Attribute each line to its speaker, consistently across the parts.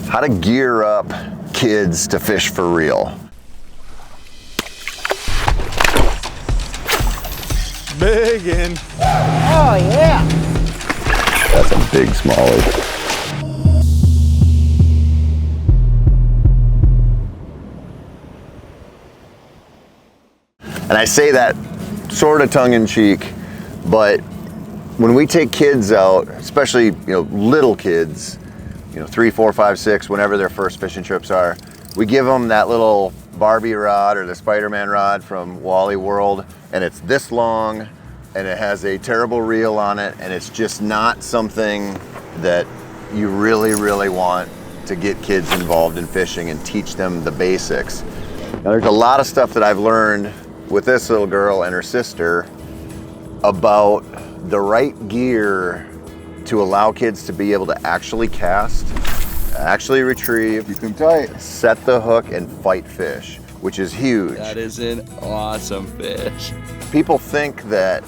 Speaker 1: How to gear up kids to fish for real.
Speaker 2: Big in.
Speaker 3: Oh yeah.
Speaker 1: That's a big smallie. And I say that sort of tongue-in-cheek, but when we take kids out, especially little kids, 3, 4, 5, 6, whenever their first fishing trips are, we give them that little Barbie rod or the Spider-Man rod from Wally World, and it's this long, and it has a terrible reel on it, and it's just not something that you really want to get kids involved in fishing and teach them the basics. Now, there's a lot of stuff that I've learned with this little girl and her sister about the right gear to allow kids to be able to actually cast, actually retrieve, keep them tight, set the hook, and fight fish, which is huge.
Speaker 4: That is an awesome fish.
Speaker 1: People think that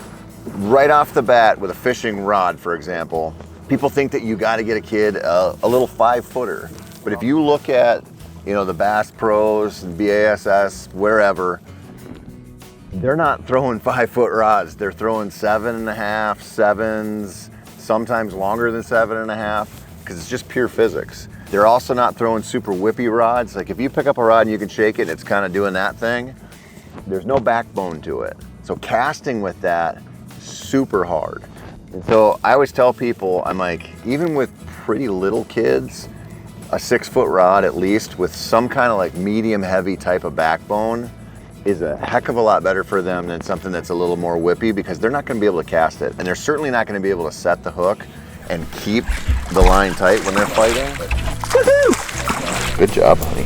Speaker 1: right off the bat with a fishing rod, for example, people think that you got to get a kid a little 5-footer. But if you look at the Bass Pros and BASS, wherever, they're not throwing 5-foot rods. They're throwing 7.5, 7s, sometimes longer than 7.5, because it's just pure physics. They're also not throwing super whippy rods. Like if you pick up a rod and you can shake it and it's kind of doing that thing, there's no backbone to it. So casting with that, super hard. And so I always tell people, I'm like, even with pretty little kids, a 6-foot rod at least with some kind of like medium heavy type of backbone is a heck of a lot better for them than something that's a little more whippy, because they're not going to be able to cast it, and they're certainly not going to be able to set the hook and keep the line tight when they're fighting. Woohoo! Good job, honey.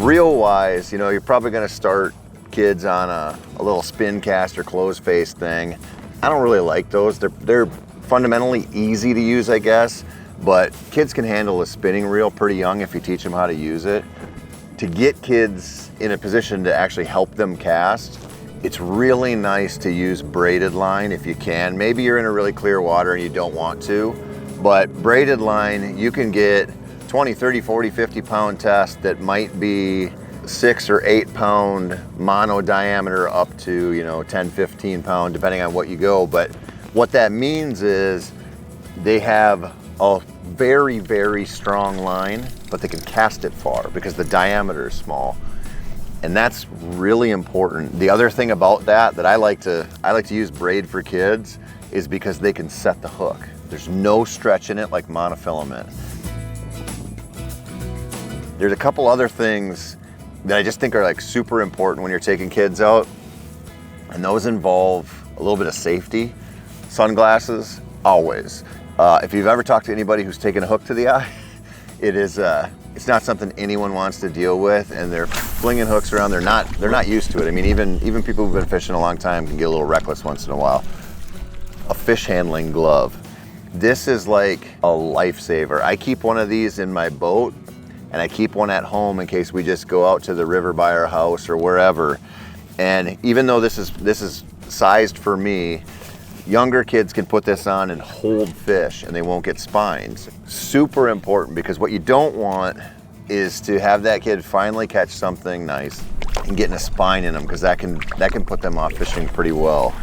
Speaker 1: Reel wise, you're probably going to start kids on a little spin cast or close face thing. I don't really like those. They're fundamentally easy to use, I guess, but kids can handle a spinning reel pretty young if you teach them how to use it. To get kids in a position to actually help them cast, it's really nice to use braided line if you can. Maybe you're in a really clear water and you don't want to, but braided line, you can get 20, 30, 40, 50 pound test that might be 6 or 8 pound mono diameter up to 10, 15 pound, depending on what you go. But what that means is they have a very strong line, but they can cast it far because the diameter is small. And that's really important. The other thing about that I like to use braid for kids is because they can set the hook. There's no stretch in it like monofilament. There's a couple other things that I just think are like super important when you're taking kids out, and those involve a little bit of safety. Sunglasses, always. If you've ever talked to anybody who's taken a hook to the eye, it's not something anyone wants to deal with, and they're flinging hooks around. They're not used to it. I mean, even people who've been fishing a long time can get a little reckless once in a while. A fish handling glove. This is like a lifesaver. I keep one of these in my boat, and I keep one at home in case we just go out to the river by our house or wherever. And even though this is sized for me, younger kids can put this on and hold fish and they won't get spines. Super important, because what you don't want is to have that kid finally catch something nice and getting a spine in them, because that can put them off fishing pretty well.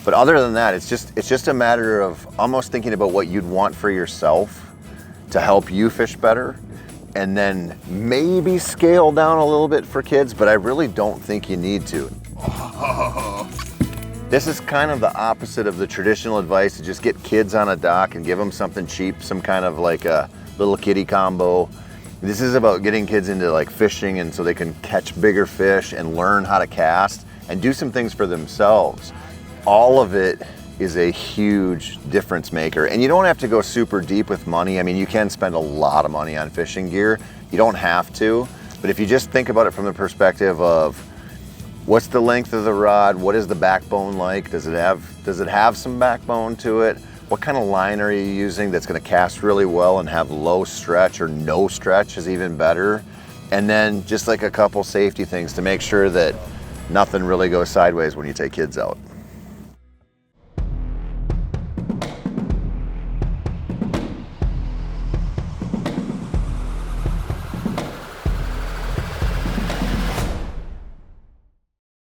Speaker 1: But other than that, it's just a matter of almost thinking about what you'd want for yourself to help you fish better, and then maybe scale down a little bit for kids, but I really don't think you need to. This is kind of the opposite of the traditional advice to just get kids on a dock and give them something cheap, some kind of like a little kiddie combo. This is about getting kids into like fishing, and so they can catch bigger fish and learn how to cast and do some things for themselves. All of it is a huge difference maker, and you don't have to go super deep with money. I mean, you can spend a lot of money on fishing gear. You don't have to, but if you just think about it from the perspective of what's the length of the rod, what is the backbone like, does it have some backbone to it, what kind of line are you using that's going to cast really well and have low stretch, or no stretch is even better, and then just like a couple safety things to make sure that nothing really goes sideways when you take kids out.